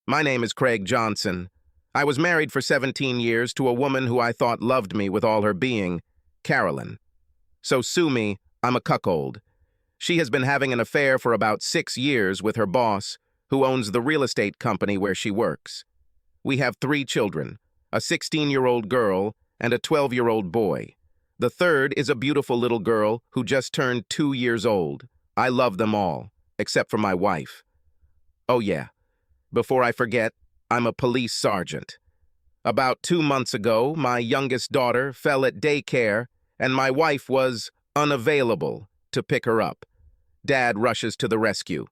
My name is Craig Johnson. I was married for 17 years to a woman who I thought loved me with all her being, Carolyn. So sue me, I'm a cuckold. She has been having an affair for about 6 years with her boss, who owns the real estate company where she works. We have 3 children, a 16-year-old girl and a 12-year-old boy. The third is a beautiful little girl who just turned 2 years old. I love them all, except for my wife. Oh yeah, before I forget, I'm a police sergeant. About 2 months ago, my youngest daughter fell at daycare and my wife was unavailable to pick her up. Dad rushes to the rescue.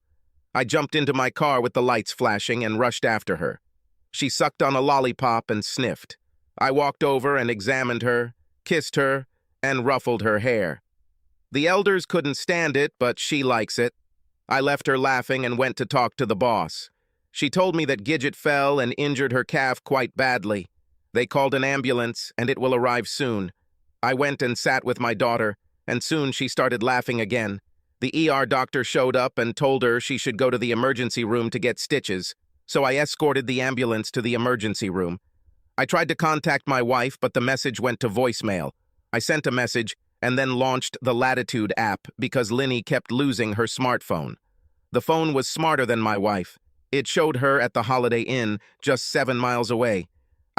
I jumped into my car with the lights flashing and rushed after her. She sucked on a lollipop and sniffed. I walked over and examined her, kissed her, and ruffled her hair. The elders couldn't stand it, but she likes it. I left her laughing and went to talk to the boss. She told me that Gidget fell and injured her calf quite badly. They called an ambulance, and it will arrive soon. I went and sat with my daughter, and soon she started laughing again. The ER doctor showed up and told her she should go to the emergency room to get stitches, so I escorted the ambulance to the emergency room. I tried to contact my wife, but the message went to voicemail. I sent a message and then launched the Latitude app because Linny kept losing her smartphone. The phone was smarter than my wife. It showed her at the Holiday Inn, just 7 miles away.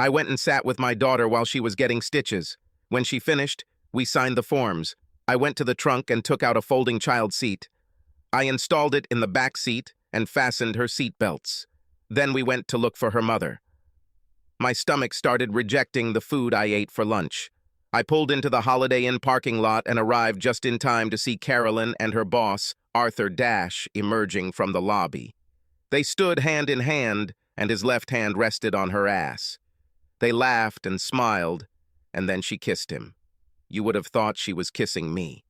I went and sat with my daughter while she was getting stitches. When she finished, we signed the forms. I went to the trunk and took out a folding child seat. I installed it in the back seat and fastened her seat belts. Then we went to look for her mother. My stomach started rejecting the food I ate for lunch. I pulled into the Holiday Inn parking lot and arrived just in time to see Carolyn and her boss, Arthur Dash, emerging from the lobby. They stood hand in hand, and his left hand rested on her ass. They laughed and smiled, and then she kissed him. You would have thought she was kissing me.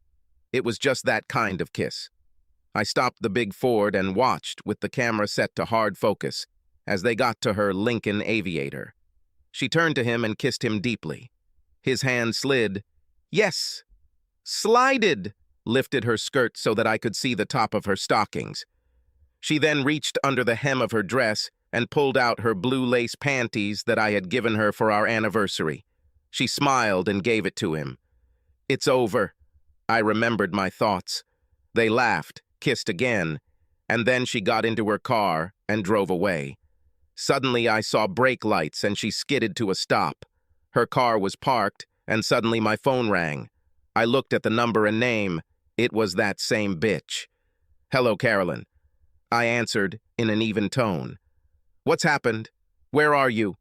It was just that kind of kiss. I stopped the big Ford and watched with the camera set to hard focus as they got to her Lincoln Aviator. She turned to him and kissed him deeply. His hand slid. Yes, slided, lifted her skirt so that I could see the top of her stockings. She then reached under the hem of her dress and pulled out her blue lace panties that I had given her for our anniversary. She smiled and gave it to him. It's over. I remembered my thoughts. They laughed, kissed again, and then she got into her car and drove away. Suddenly I saw brake lights and she skidded to a stop. Her car was parked, and suddenly my phone rang. I looked at the number and name. It was that same bitch. Hello, Carolyn. I answered in an even tone. What's happened? Where are you?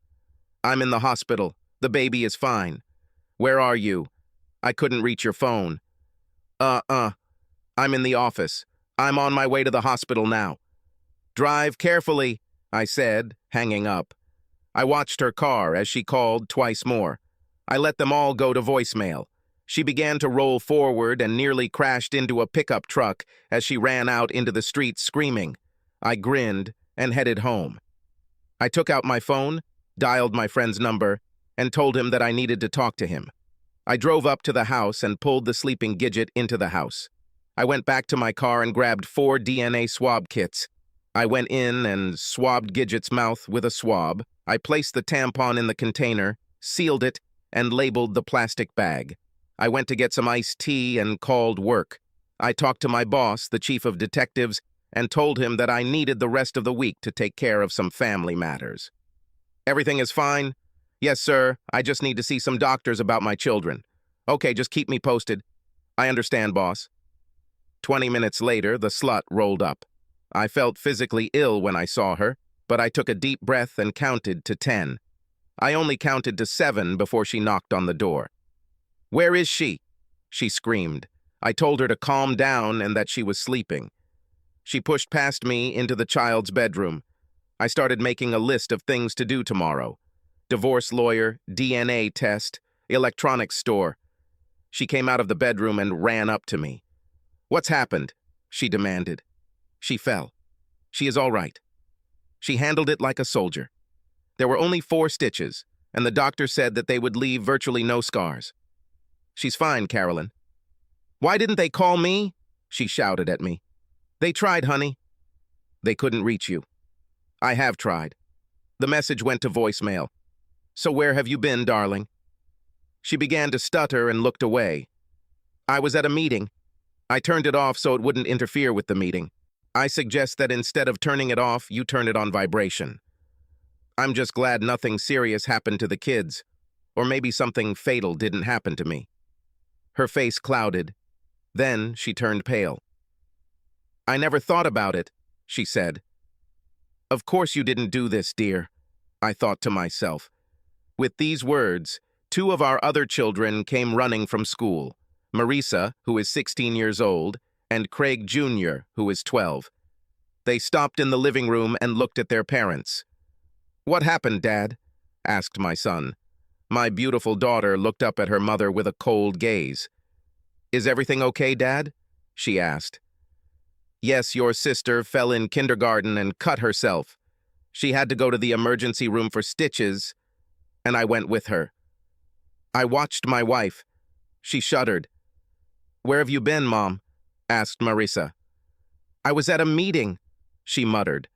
I'm in the hospital. The baby is fine. Where are you? I couldn't reach your phone. I'm in the office. I'm on my way to the hospital now. Drive carefully, I said, hanging up. I watched her car as she called twice more. I let them all go to voicemail. She began to roll forward and nearly crashed into a pickup truck as she ran out into the street screaming. I grinned and headed home. I took out my phone, dialed my friend's number, and told him that I needed to talk to him. I drove up to the house and pulled the sleeping Gidget into the house. I went back to my car and grabbed 4 DNA swab kits. I went in and swabbed Gidget's mouth with a swab. I placed the tampon in the container, sealed it, and labeled the plastic bag. I went to get some iced tea and called work. I talked to my boss, the chief of detectives, and told him that I needed the rest of the week to take care of some family matters. Everything is fine? Yes, sir. I just need to see some doctors about my children. Okay, just keep me posted. I understand, boss. 20 minutes later, the slut rolled up. I felt physically ill when I saw her, but I took a deep breath and counted to 10. I only counted to 7 before she knocked on the door. Where is she? She screamed. I told her to calm down and that she was sleeping. She pushed past me into the child's bedroom. I started making a list of things to do tomorrow. Divorce lawyer, DNA test, electronics store. She came out of the bedroom and ran up to me. What's happened? She demanded. She fell. She is all right. She handled it like a soldier. There were only 4 stitches, and the doctor said that they would leave virtually no scars. She's fine, Carolyn. Why didn't they call me? She shouted at me. They tried, honey. They couldn't reach you. I have tried. The message went to voicemail. "So where have you been, darling?" She began to stutter and looked away. "I was at a meeting. I turned it off so it wouldn't interfere with the meeting. I suggest that instead of turning it off, you turn it on vibration. I'm just glad nothing serious happened to the kids, or maybe something fatal didn't happen to me." Her face clouded. Then she turned pale. "I never thought about it," she said. "Of course you didn't do this, dear," I thought to myself. With these words, two of our other children came running from school, Marisa, who is 16 years old, and Craig Jr., who is 12. They stopped in the living room and looked at their parents. "What happened, Dad?" asked my son. My beautiful daughter looked up at her mother with a cold gaze. "Is everything okay, Dad?" she asked. "Yes, your sister fell in kindergarten and cut herself. She had to go to the emergency room for stitches, and I went with her. I watched my wife." She shuddered. "Where have you been, Mom?" asked Marisa. "I was at a meeting," she muttered.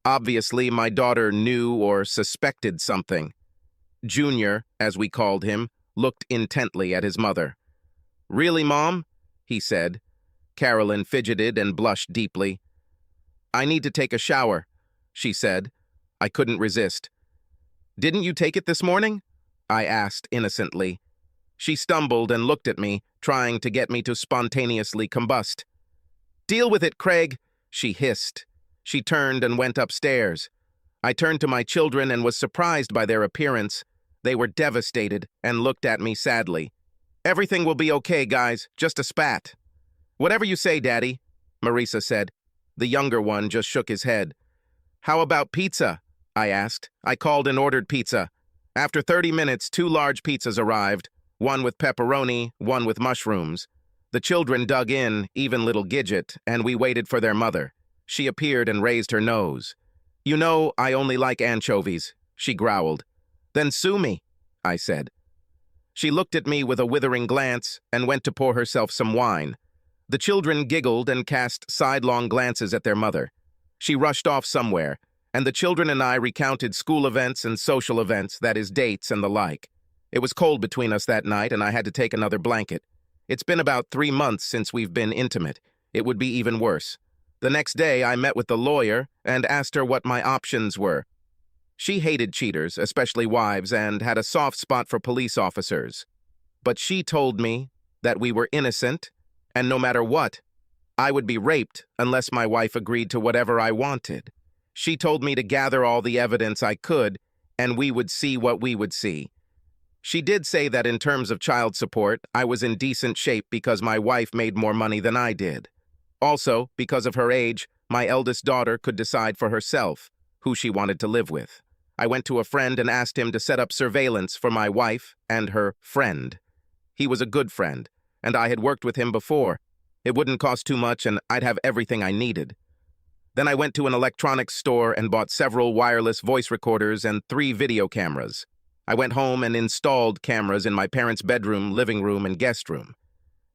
Obviously, my daughter knew or suspected something. Junior, as we called him, looked intently at his mother. "Really, Mom?" he said. Carolyn fidgeted and blushed deeply. "I need to take a shower," she said. I couldn't resist. "Didn't you take it this morning?" I asked innocently. She stumbled and looked at me, trying to get me to spontaneously combust. "Deal with it, Craig," she hissed. She turned and went upstairs. I turned to my children and was surprised by their appearance. They were devastated and looked at me sadly. "Everything will be okay, guys, just a spat." "Whatever you say, Daddy," Marisa said. The younger one just shook his head. "How about pizza?" I asked. I called and ordered pizza. After 30 minutes, 2 large pizzas arrived, one with pepperoni, one with mushrooms. The children dug in, even little Gidget, and we waited for their mother. She appeared and raised her nose. "You know, I only like anchovies," she growled. "Then sue me," I said. She looked at me with a withering glance and went to pour herself some wine. The children giggled and cast sidelong glances at their mother. She rushed off somewhere, and the children and I recounted school events and social events, that is, dates and the like. It was cold between us that night, and I had to take another blanket. It's been about 3 months since we've been intimate. It would be even worse. The next day, I met with the lawyer and asked her what my options were. She hated cheaters, especially wives, and had a soft spot for police officers. But she told me that we were innocent, and no matter what, I would be raped unless my wife agreed to whatever I wanted. She told me to gather all the evidence I could, and we would see what we would see. She did say that in terms of child support, I was in decent shape because my wife made more money than I did. Also, because of her age, my eldest daughter could decide for herself who she wanted to live with. I went to a friend and asked him to set up surveillance for my wife and her friend. He was a good friend, and I had worked with him before. It wouldn't cost too much, and I'd have everything I needed. Then I went to an electronics store and bought several wireless voice recorders and 3 video cameras. I went home and installed cameras in my parents' bedroom, living room, and guest room.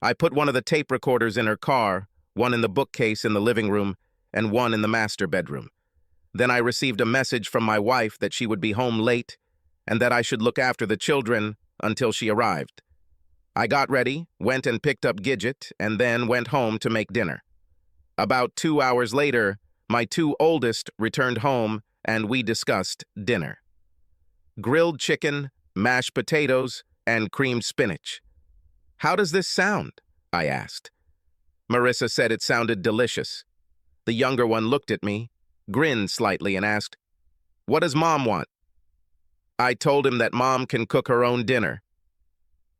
I put one of the tape recorders in her car, one in the bookcase in the living room, and one in the master bedroom. Then I received a message from my wife that she would be home late and that I should look after the children until she arrived. I got ready, went and picked up Gidget, and then went home to make dinner. About 2 hours later, my 2 oldest returned home and we discussed dinner. Grilled chicken, mashed potatoes, and creamed spinach. "How does this sound?" I asked. Marisa said it sounded delicious. The younger one looked at me, grinned slightly, and asked, "What does Mom want?" I told him that Mom can cook her own dinner.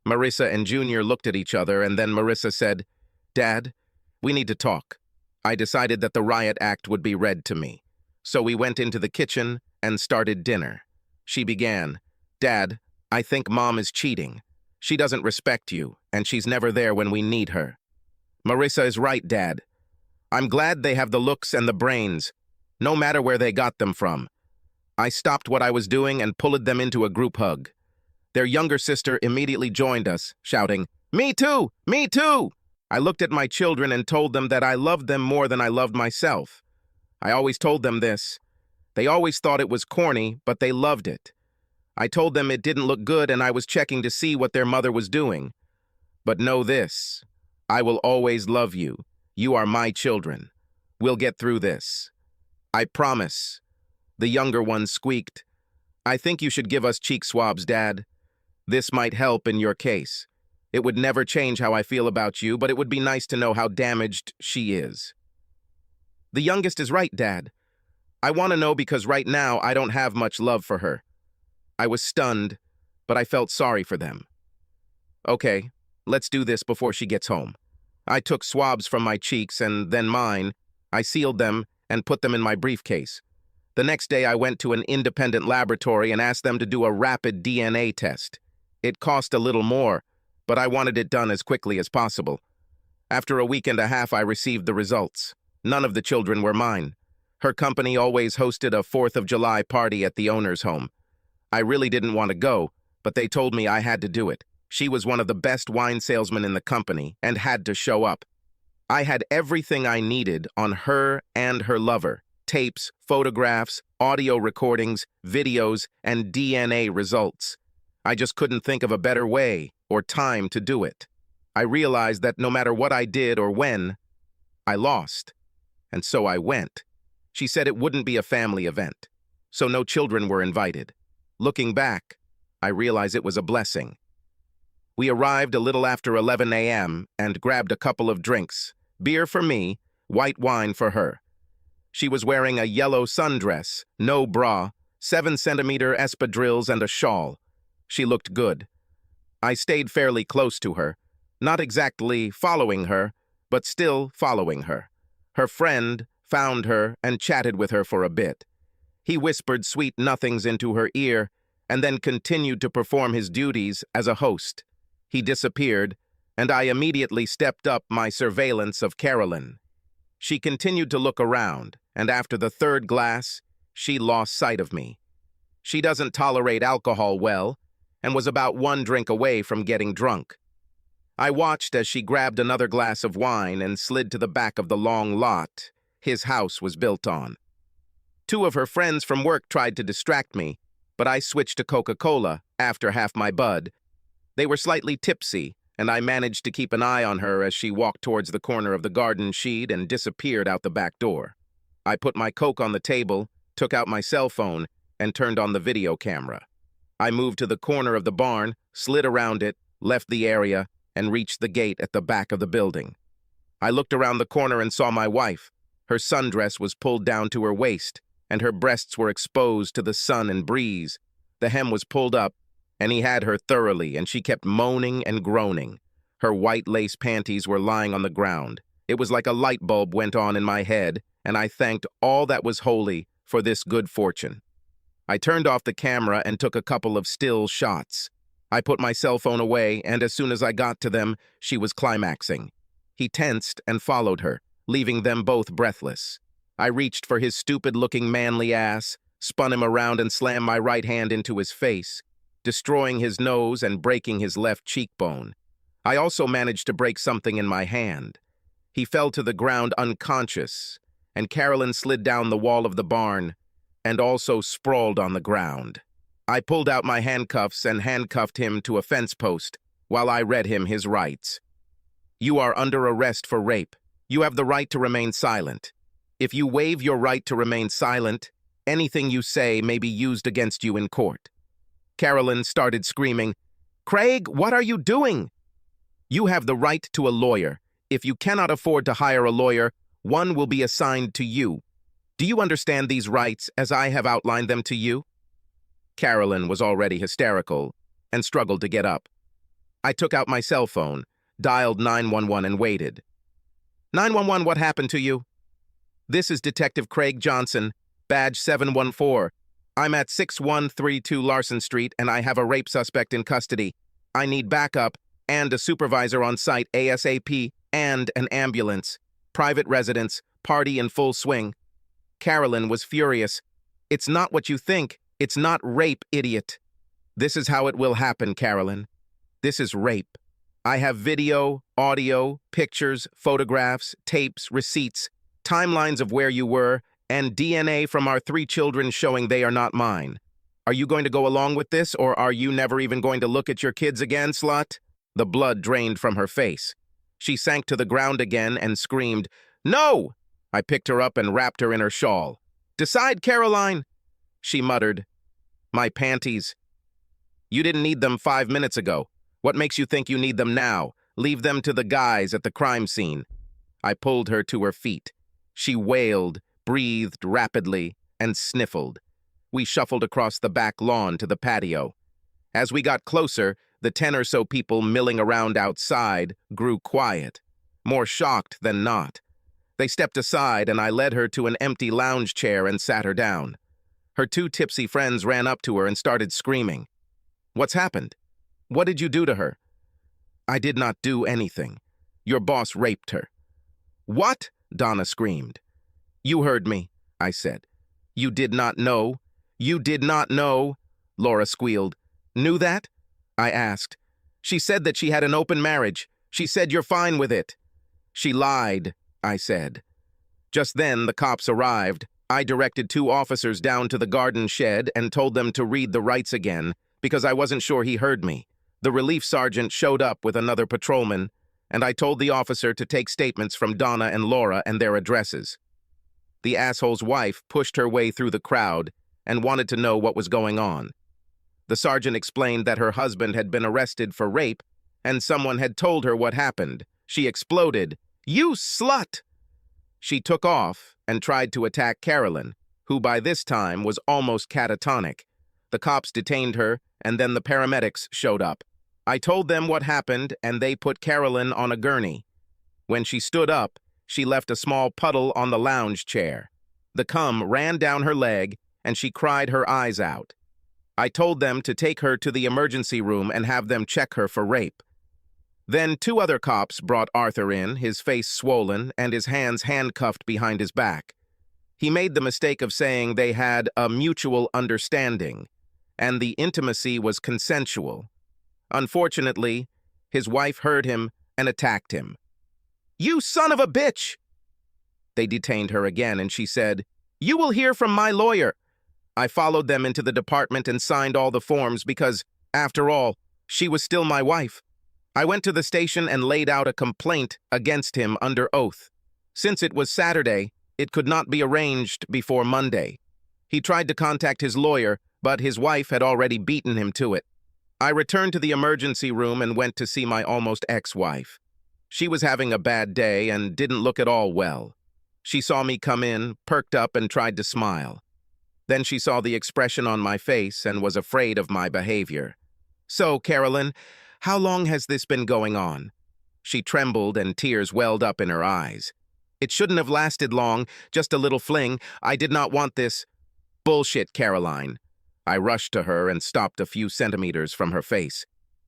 Marisa and Junior looked at each other, and then Marisa said, "Dad, we need to talk." I decided that the riot act would be read to me. So we went into the kitchen and started dinner. She began, "Dad, I think Mom is cheating. She doesn't respect you, and she's never there when we need her." "Marisa is right, Dad. I'm glad they have the looks and the brains, no matter where they got them from." I stopped what I was doing and pulled them into a group hug. Their younger sister immediately joined us, shouting, "Me too! Me too!" I looked at my children and told them that I loved them more than I loved myself. I always told them this. They always thought it was corny, but they loved it. I told them it didn't look good and I was checking to see what their mother was doing. But know this, I will always love you. You are my children. We'll get through this. I promise. The younger one squeaked. I think you should give us cheek swabs, Dad. This might help in your case. It would never change how I feel about you, but it would be nice to know how damaged she is. The youngest is right, Dad. I want to know because right now I don't have much love for her. I was stunned, but I felt sorry for them. Okay, let's do this before she gets home. I took swabs from my cheeks and then mine. I sealed them and put them in my briefcase. The next day I went to an independent laboratory and asked them to do a rapid DNA test. It cost a little more, but I wanted it done as quickly as possible. After a week and a half I received the results. None of the children were mine. Her company always hosted a 4th of July party at the owner's home. I really didn't want to go, but they told me I had to do it. She was one of the best wine salesmen in the company and had to show up. I had everything I needed on her and her lover. Tapes, photographs, audio recordings, videos, and DNA results. I just couldn't think of a better way or time to do it. I realized that no matter what I did or when, I lost. And so I went. She said it wouldn't be a family event, so no children were invited. Looking back, I realize it was a blessing. We arrived a little after 11 a.m. and grabbed a couple of drinks, beer for me, white wine for her. She was wearing a yellow sundress, no bra, 7-centimeter espadrilles and a shawl. She looked good. I stayed fairly close to her, not exactly following her, but still following her. Her friend found her and chatted with her for a bit. He whispered sweet nothings into her ear and then continued to perform his duties as a host. He disappeared, and I immediately stepped up my surveillance of Carolyn. She continued to look around, and after the third glass, she lost sight of me. She doesn't tolerate alcohol well, and was about one drink away from getting drunk. I watched as she grabbed another glass of wine and slid to the back of the long lot his house was built on. 2 of her friends from work tried to distract me, but I switched to Coca-Cola after half my bud. They were slightly tipsy, and I managed to keep an eye on her as she walked towards the corner of the garden shed and disappeared out the back door. I put my Coke on the table, took out my cell phone, and turned on the video camera. I moved to the corner of the barn, slid around it, left the area, and reached the gate at the back of the building. I looked around the corner and saw my wife. Her sundress was pulled down to her waist, and her breasts were exposed to the sun and breeze. The hem was pulled up, and he had her thoroughly, and she kept moaning and groaning. Her white lace panties were lying on the ground. It was like a light bulb went on in my head, and I thanked all that was holy for this good fortune. I turned off the camera and took a couple of still shots. I put my cell phone away, and as soon as I got to them, she was climaxing. He tensed and followed her, leaving them both breathless. I reached for his stupid-looking manly ass, spun him around and slammed my right hand into his face, destroying his nose and breaking his left cheekbone. I also managed to break something in my hand. He fell to the ground unconscious, and Carolyn slid down the wall of the barn and also sprawled on the ground. I pulled out my handcuffs and handcuffed him to a fence post while I read him his rights. You are under arrest for rape. You have the right to remain silent. If you waive your right to remain silent, anything you say may be used against you in court. Carolyn started screaming, "Craig, what are you doing?" You have the right to a lawyer. If you cannot afford to hire a lawyer, one will be assigned to you. Do you understand these rights as I have outlined them to you? Carolyn was already hysterical and struggled to get up. I took out my cell phone, dialed 911 and waited. 911, what happened to you? This is Detective Craig Johnson, badge 714. I'm at 6132 Larson Street and I have a rape suspect in custody. I need backup and a supervisor on site ASAP and an ambulance. Private residence, party in full swing. Carolyn was furious. It's not what you think. It's not rape, idiot. This is how it will happen, Carolyn. This is rape. I have video, audio, pictures, photographs, tapes, receipts, timelines of where you were, and DNA from our 3 children showing they are not mine. Are you going to go along with this, or are you never even going to look at your kids again, slut? The blood drained from her face. She sank to the ground again and screamed, "No!" I picked her up and wrapped her in her shawl. "Decide, Caroline," she muttered. "My panties. You didn't need them 5 minutes ago. What makes you think you need them now? Leave them to the guys at the crime scene." I pulled her to her feet. She wailed, breathed rapidly, and sniffled. We shuffled across the back lawn to the patio. As we got closer, the 10 or so people milling around outside grew quiet, more shocked than not. They stepped aside, and I led her to an empty lounge chair and sat her down. Her 2 tipsy friends ran up to her and started screaming. "What's happened? What did you do to her?" "I did not do anything. Your boss raped her." "What?" Donna screamed. "You heard me," I said. "You did not know? You did not know?" Laura squealed. "Knew that?" I asked. "She said that she had an open marriage. She said you're fine with it." "She lied," I said. Just then, the cops arrived. I directed 2 officers down to the garden shed and told them to read the rights again, because I wasn't sure he heard me. The relief sergeant showed up with another patrolman, and I told the officer to take statements from Donna and Laura and their addresses. The asshole's wife pushed her way through the crowd and wanted to know what was going on. The sergeant explained that her husband had been arrested for rape, and someone had told her what happened. She exploded, "You slut!" She took off and tried to attack Carolyn, who by this time was almost catatonic. The cops detained her, and then the paramedics showed up. I told them what happened, and they put Carolyn on a gurney. When she stood up, she left a small puddle on the lounge chair. The cum ran down her leg, and she cried her eyes out. I told them to take her to the emergency room and have them check her for rape. Then 2 other cops brought Arthur in, his face swollen and his hands handcuffed behind his back. He made the mistake of saying they had a mutual understanding, and the intimacy was consensual. Unfortunately, his wife heard him and attacked him. "You son of a bitch!" They detained her again, and she said, "You will hear from my lawyer." I followed them into the department and signed all the forms because, after all, she was still my wife. I went to the station and laid out a complaint against him under oath. Since it was Saturday, it could not be arranged before Monday. He tried to contact his lawyer, but his wife had already beaten him to it. I returned to the emergency room and went to see my almost ex-wife. She was having a bad day and didn't look at all well. She saw me come in, perked up, and tried to smile. Then she saw the expression on my face and was afraid of my behavior. "So, Carolyn, how long has this been going on?" She trembled and tears welled up in her eyes. "It shouldn't have lasted long, just a little fling. I did not want this." "Bullshit, Caroline." I rushed to her and stopped a few centimeters from her face.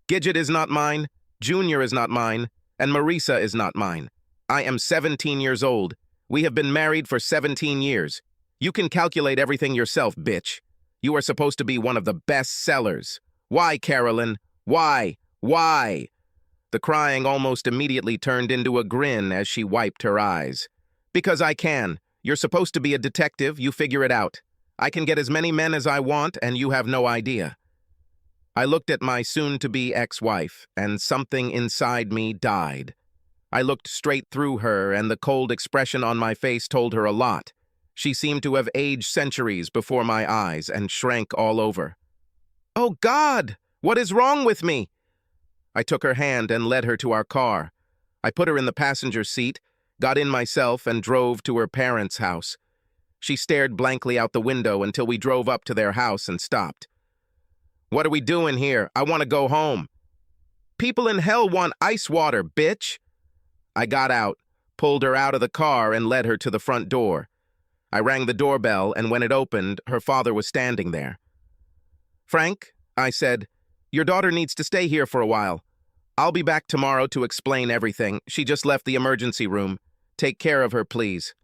"Gidget is not mine, Junior is not mine, and Marisa is not mine. I am 17 years old. We have been married for 17 years. You can calculate everything yourself, bitch. You are supposed to be one of the best sellers. Why, Carolyn? Why? Why?" The crying almost immediately turned into a grin as she wiped her eyes. "Because I can. You're supposed to be a detective, you figure it out. I can get as many men as I want, and you have no idea." I looked at my soon-to-be ex-wife, and something inside me died. I looked straight through her, and the cold expression on my face told her a lot. She seemed to have aged centuries before my eyes and shrank all over. "Oh, God! What is wrong with me?" I took her hand and led her to our car. I put her in the passenger seat, got in myself, and drove to her parents' house. She stared blankly out the window until we drove up to their house and stopped. "What are we doing here? I want to go home." "People in hell want ice water, bitch." I got out, pulled her out of the car, and led her to the front door. I rang the doorbell, and when it opened, her father was standing there. "Frank," I said, "your daughter needs to stay here for a while. I'll be back tomorrow to explain everything. She just left the emergency room. Take care of her, please."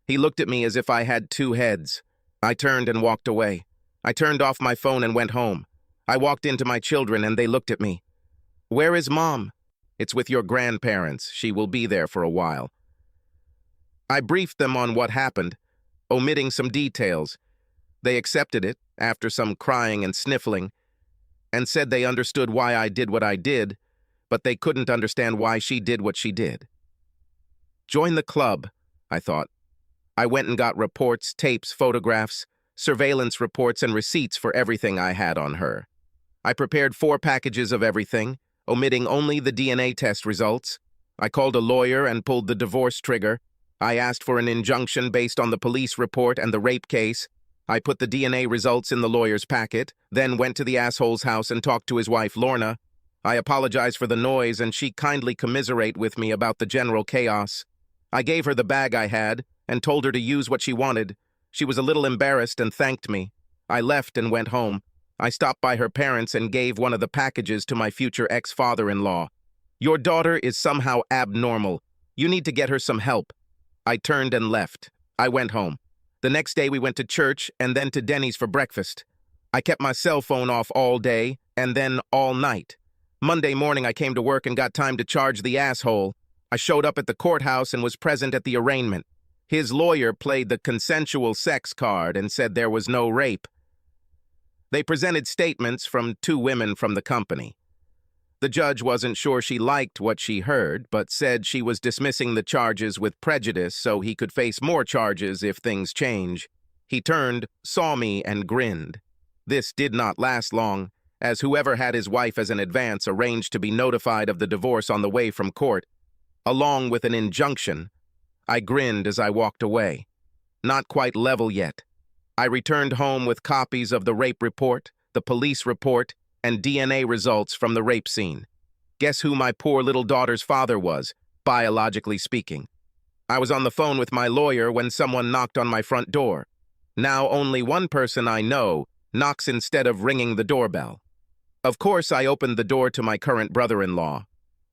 He looked at me as if I had 2 heads. I turned and walked away. I turned off my phone and went home. I walked into my children, and they looked at me. "Where is Mom?" "It's with your grandparents. She will be there for a while." I briefed them on what happened. omitting some details. They accepted it, after some crying and sniffling, and said they understood why I did what I did, but they couldn't understand why she did what she did. Join the club, I thought. I went and got reports, tapes, photographs, surveillance reports, and receipts for everything I had on her. I prepared 4 packages of everything, omitting only the DNA test results. I called a lawyer and pulled the divorce trigger. I asked for an injunction based on the police report and the rape case. I put the DNA results in the lawyer's packet, then went to the asshole's house and talked to his wife, Lorna. I apologized for the noise, and she kindly commiserate with me about the general chaos. I gave her the bag I had and told her to use what she wanted. She was a little embarrassed and thanked me. I left and went home. I stopped by her parents and gave one of the packages to my future ex-father-in-law. Your daughter is somehow abnormal. You need to get her some help. I turned and left. I went home. The next day we went to church and then to Denny's for breakfast. I kept my cell phone off all day and then all night. Monday morning I came to work and got time to charge the asshole. I showed up at the courthouse and was present at the arraignment. His lawyer played the consensual sex card and said there was no rape. They presented statements from 2 women from the company. The judge wasn't sure she liked what she heard, but said she was dismissing the charges with prejudice so he could face more charges if things change. He turned, saw me, and grinned. This did not last long, as whoever had his wife as an advance arranged to be notified of the divorce on the way from court, along with an injunction. I grinned as I walked away. Not quite level yet. I returned home with copies of the rape report, the police report, and DNA results from the rape scene. Guess who my poor little daughter's father was, biologically speaking? I was on the phone with my lawyer when someone knocked on my front door. Now only one person I know knocks instead of ringing the doorbell. Of course, I opened the door to my current brother-in-law.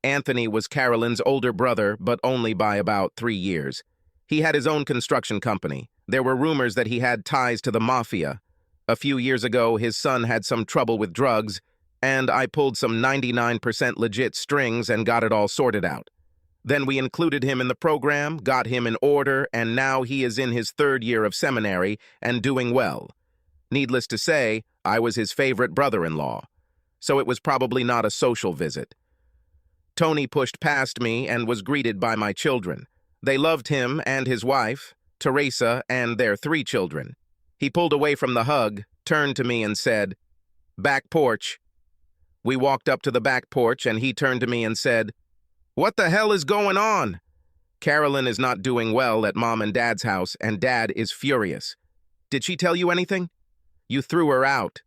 Anthony was Carolyn's older brother, but only by about 3 years. He had his own construction company. There were rumors that he had ties to the mafia. A few years ago, his son had some trouble with drugs, and I pulled some 99% legit strings and got it all sorted out. Then we included him in the program, got him in order, and now he is in his 3rd year of seminary and doing well. Needless to say, I was his favorite brother-in-law, so it was probably not a social visit. Tony pushed past me and was greeted by my children. They loved him and his wife, Teresa, and their 3 children. He pulled away from the hug, turned to me and said, "Back porch." We walked up to the back porch and he turned to me and said, "What the hell is going on?" Carolyn is not doing well at Mom and Dad's house, and Dad is furious. "Did she tell you anything?" "You threw her out."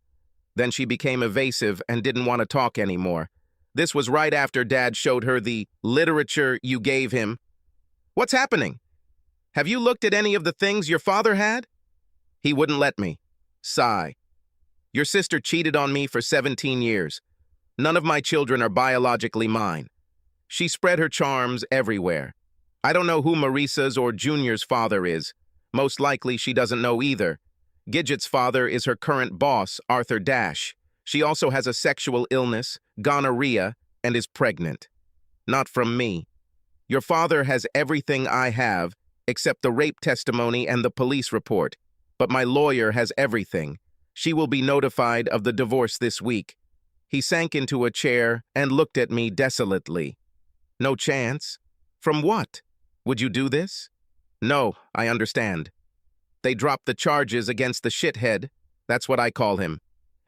Then she became evasive and didn't want to talk anymore. This was right after Dad showed her the literature you gave him. "What's happening? Have you looked at any of the things your father had?" He wouldn't let me. Sigh. "Your sister cheated on me for 17 years. None of my children are biologically mine. She spread her charms everywhere. I don't know who Marisa's or Junior's father is. Most likely she doesn't know either. Gidget's father is her current boss, Arthur Dash. She also has a sexual illness, gonorrhea, and is pregnant. Not from me. Your father has everything I have, except the rape testimony and the police report. But my lawyer has everything. She will be notified of the divorce this week." He sank into a chair and looked at me desolately. "No chance? From what? Would you do this?" "No, I understand. They dropped the charges against the shithead, that's what I call him,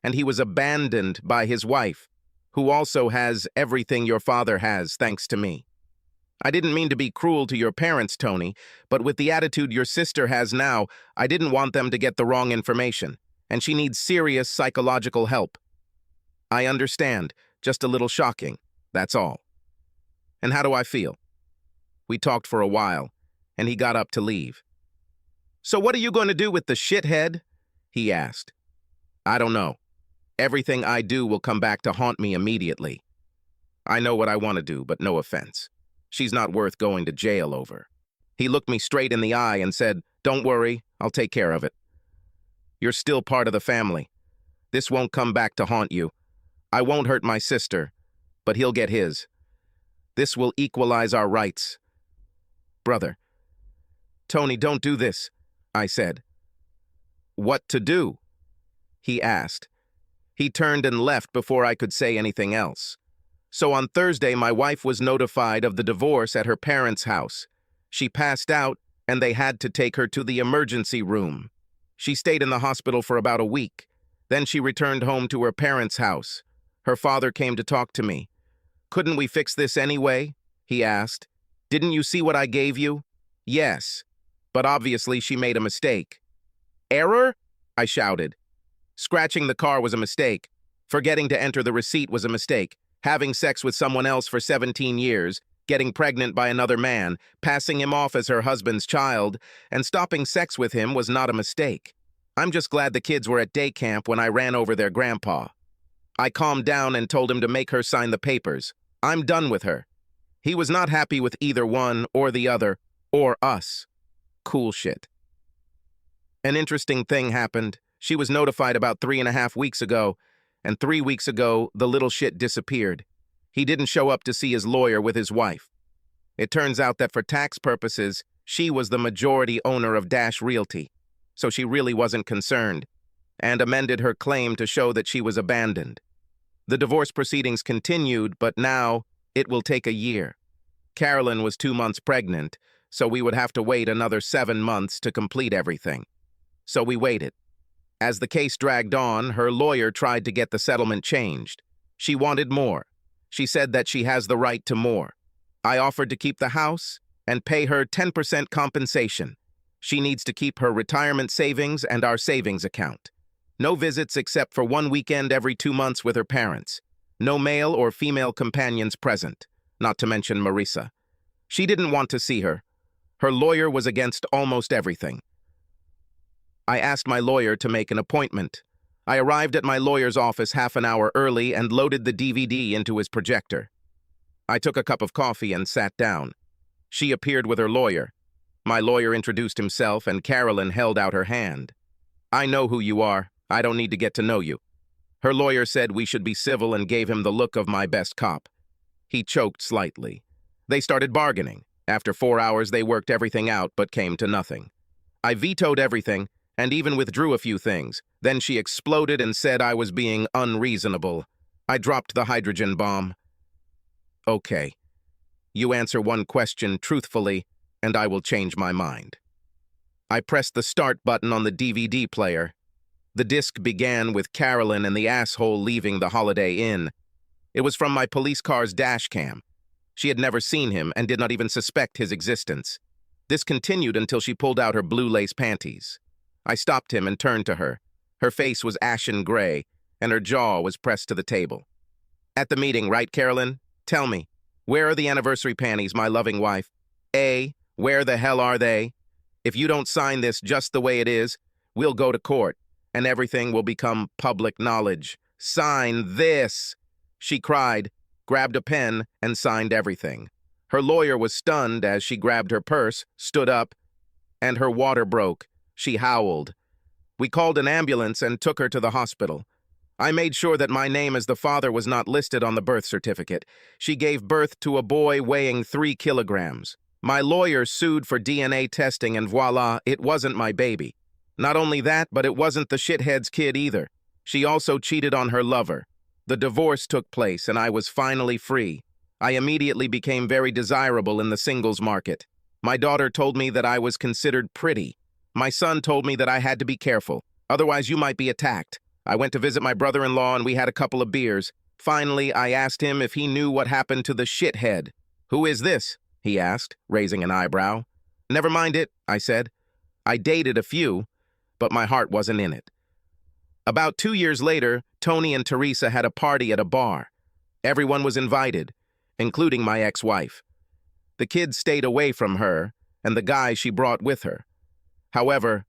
and he was abandoned by his wife, who also has everything your father has, thanks to me. I didn't mean to be cruel to your parents, Tony, but with the attitude your sister has now, I didn't want them to get the wrong information, and she needs serious psychological help." "I understand, just a little shocking, that's all." "And how do I feel?" We talked for a while, and he got up to leave. "So what are you going to do with the shithead?" he asked. "I don't know. Everything I do will come back to haunt me immediately. I know what I want to do, but no offense. She's not worth going to jail over." He looked me straight in the eye and said, "Don't worry, I'll take care of it. You're still part of the family. This won't come back to haunt you. I won't hurt my sister, but he'll get his. This will equalize our rights." "Brother." "Tony, don't do this. I said. What to do? He asked. He turned and left before I could say anything else. So on Thursday, my wife was notified of the divorce at her parents' house. She passed out, and they had to take her to the emergency room. She stayed in the hospital for about a week. Then she returned home to her parents' house. Her father came to talk to me. "Couldn't we fix this anyway?" he asked. "Didn't you see what I gave you?" "Yes, but obviously she made a mistake." "Error?" I shouted. Scratching the car was a mistake. Forgetting to enter the receipt was a mistake. Having sex with someone else for 17 years, getting pregnant by another man, passing him off as her husband's child, and stopping sex with him was not a mistake. I'm just glad the kids were at day camp when I ran over their grandpa. I calmed down and told him to make her sign the papers. I'm done with her. He was not happy with either one or the other, or us. Cool shit. An interesting thing happened. She was notified about 3.5 weeks ago, and 3 weeks ago, the little shit disappeared. He didn't show up to see his lawyer with his wife. It turns out that for tax purposes, she was the majority owner of Dash Realty, so she really wasn't concerned, and amended her claim to show that she was abandoned. The divorce proceedings continued, but now it will take a year. Carolyn was 2 months pregnant, so we would have to wait another 7 months to complete everything. So we waited. As the case dragged on, her lawyer tried to get the settlement changed. She wanted more. She said that she has the right to more. I offered to keep the house and pay her 10% compensation. She needs to keep her retirement savings and our savings account. No visits except for 1 weekend every 2 months with her parents. No male or female companions present, not to mention Marisa. She didn't want to see her. Her lawyer was against almost everything. I asked my lawyer to make an appointment. I arrived at my lawyer's office half an hour early and loaded the DVD into his projector. I took a cup of coffee and sat down. She appeared with her lawyer. My lawyer introduced himself, and Carolyn held out her hand. "I know who you are. I don't need to get to know you." Her lawyer said we should be civil and gave him the look of my best cop. He choked slightly. They started bargaining. After 4 hours, they worked everything out but came to nothing. I vetoed everything and even withdrew a few things. Then she exploded and said I was being unreasonable. I dropped the hydrogen bomb. "Okay. You answer one question truthfully, and I will change my mind." I pressed the start button on the DVD player. The disc began with Carolyn and the asshole leaving the Holiday Inn. It was from my police car's dash cam. She had never seen him and did not even suspect his existence. This continued until she pulled out her blue lace panties. I stopped him and turned to her. Her face was ashen gray, and her jaw was pressed to the table. "At the meeting, right, Carolyn? Tell me, where are the anniversary panties, my loving wife? A, where the hell are they? If you don't sign this just the way it is, we'll go to court, and everything will become public knowledge. Sign this!" She cried, grabbed a pen, and signed everything. Her lawyer was stunned as she grabbed her purse, stood up, and her water broke. She howled. We called an ambulance and took her to the hospital. I made sure that my name as the father was not listed on the birth certificate. She gave birth to a boy weighing 3 kilograms. My lawyer sued for DNA testing, and voila, it wasn't my baby. Not only that, but it wasn't the shithead's kid either. She also cheated on her lover. The divorce took place, and I was finally free. I immediately became very desirable in the singles market. My daughter told me that I was considered pretty. My son told me that I had to be careful, otherwise you might be attacked. I went to visit my brother-in-law and we had a couple of beers. Finally, I asked him if he knew what happened to the shithead. "Who is this?" he asked, raising an eyebrow. "Never mind it," I said. I dated a few, but my heart wasn't in it. About 2 years later, Tony and Teresa had a party at a bar. Everyone was invited, including my ex-wife. The kids stayed away from her, and the guy she brought with her. However,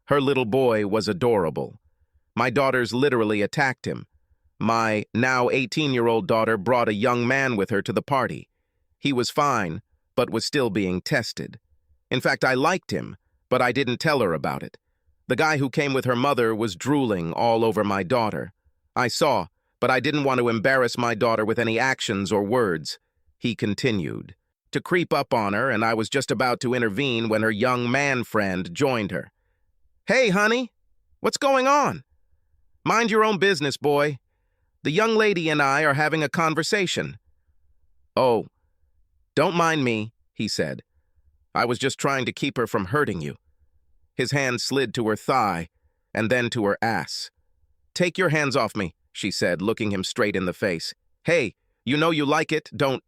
her little boy was adorable. My daughters literally attacked him. My now 18-year-old daughter brought a young man with her to the party. He was fine, but was still being tested. In fact, I liked him, but I didn't tell her about it. The guy who came with her mother was drooling all over my daughter. I saw, but I didn't want to embarrass my daughter with any actions or words. He continued to creep up on her, and I was just about to intervene when her young man friend joined her. Hey, honey, what's going on? Mind your own business, boy. The young lady and I are having a conversation. Oh, don't mind me, he said. I was just trying to keep her from hurting you. His hand slid to her thigh, and then to her ass. Take your hands off me, she said, looking him straight in the face. Hey, you know you like it, don't...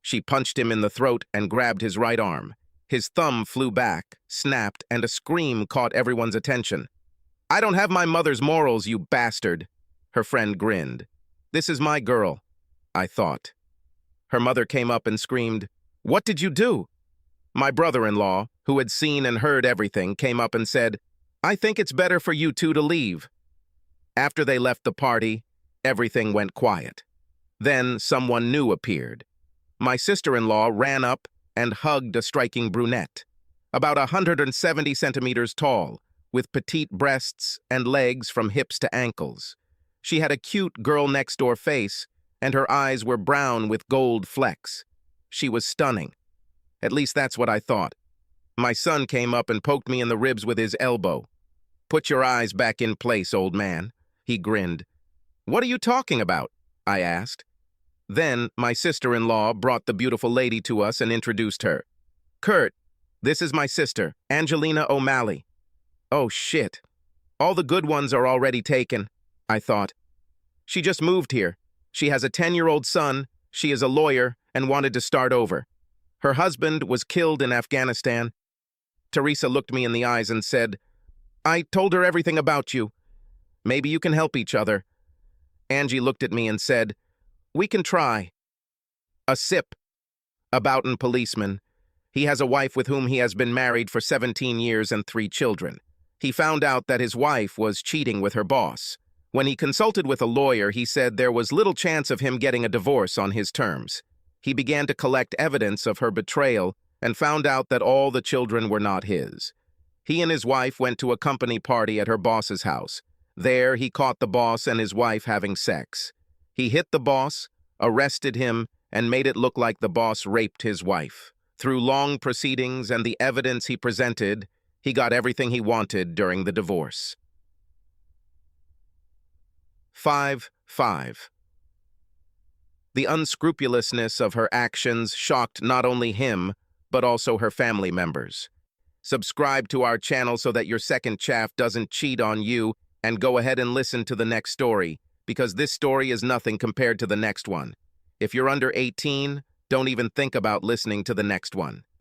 She punched him in the throat and grabbed his right arm. His thumb flew back, snapped, and a scream caught everyone's attention. I don't have my mother's morals, you bastard. Her friend grinned. This is my girl, I thought. Her mother came up and screamed, What did you do? My brother-in-law, who had seen and heard everything, came up and said, I think it's better for you two to leave. After they left the party, everything went quiet. Then someone new appeared. My sister-in-law ran up and hugged a striking brunette, about 170 centimeters tall, with petite breasts and legs from hips to ankles. She had a cute girl-next-door face, and her eyes were brown with gold flecks. She was stunning. At least that's what I thought. My son came up and poked me in the ribs with his elbow. Put your eyes back in place, old man, he grinned. What are you talking about? I asked. Then my sister-in-law brought the beautiful lady to us and introduced her. Kurt, this is my sister, Angelina O'Malley. Oh, shit. All the good ones are already taken, I thought. She just moved here. She has a 10-year-old son, she is a lawyer, and wanted to start over. Her husband was killed in Afghanistan. Teresa looked me in the eyes and said, I told her everything about you. Maybe you can help each other. Angie looked at me and said, We can try. A sip. A Boughton policeman. He has a wife with whom he has been married for 17 years and 3 children. He found out that his wife was cheating with her boss. When he consulted with a lawyer, he said there was little chance of him getting a divorce on his terms. He began to collect evidence of her betrayal and found out that all the children were not his. He and his wife went to a company party at her boss's house. There, he caught the boss and his wife having sex. He hit the boss, arrested him, and made it look like the boss raped his wife. Through long proceedings and the evidence he presented, he got everything he wanted during the divorce. 5. The unscrupulousness of her actions shocked not only him, but also her family members. Subscribe to our channel so that your second chaff doesn't cheat on you, and go ahead and listen to the next story, because this story is nothing compared to the next one. If you're under 18, don't even think about listening to the next one.